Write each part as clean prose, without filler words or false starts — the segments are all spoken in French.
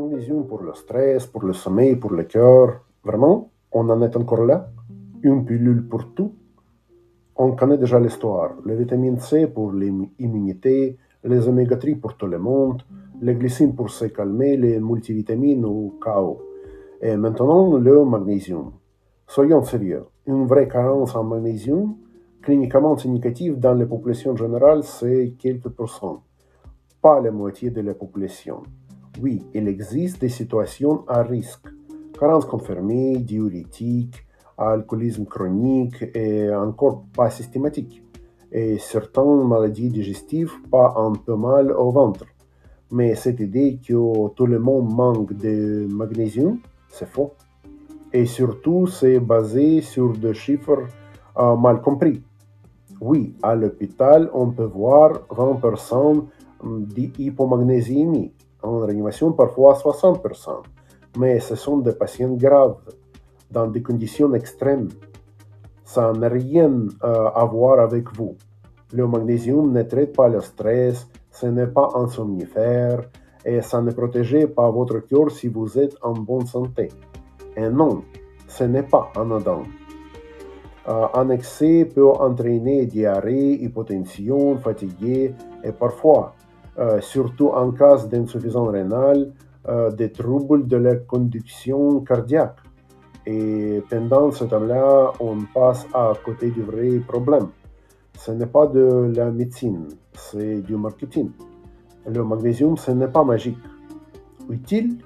magnésium pour le stress, pour le sommeil, pour le cœur. Vraiment, on en est encore là? Une pilule pour tout? On connaît déjà l'histoire. Les vitamines C pour l'immunité, les oméga 3 pour tout le monde, les glycines pour se calmer, les multivitamines au chaos. Et maintenant, le magnésium. Soyons sérieux. Une vraie carence en magnésium, cliniquement significative dans la population générale, c'est quelques pourcents, pas la moitié de la population. Oui, il existe des situations à risque. Carence confirmée, diurétique, alcoolisme chronique et encore pas systématique. Et certaines maladies digestives, pas un peu mal au ventre. Mais cette idée que tout le monde manque de magnésium, c'est faux. Et surtout, c'est basé sur des chiffres mal compris. Oui, à l'hôpital, on peut voir 20 personnes d'hypomagnésémie. En réanimation, parfois 60%. Mais ce sont des patients graves, dans des conditions extrêmes. Ça n'a rien à voir avec vous. Le magnésium ne traite pas le stress, ce n'est pas un somnifère, et ça ne protège pas votre cœur si vous êtes en bonne santé. Et non, ce n'est pas anodin. Un excès peut entraîner diarrhée, hypotension, fatigue et parfois, surtout en cas d'insuffisance rénale, des troubles de la conduction cardiaque. Et pendant ce temps-là, on passe à côté du vrai problème. Ce n'est pas de la médecine, c'est du marketing. Le magnésium, ce n'est pas magique. Utile?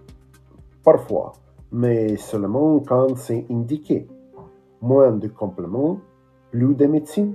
Parfois, mais seulement quand c'est indiqué. Moins de compléments, plus de médecine.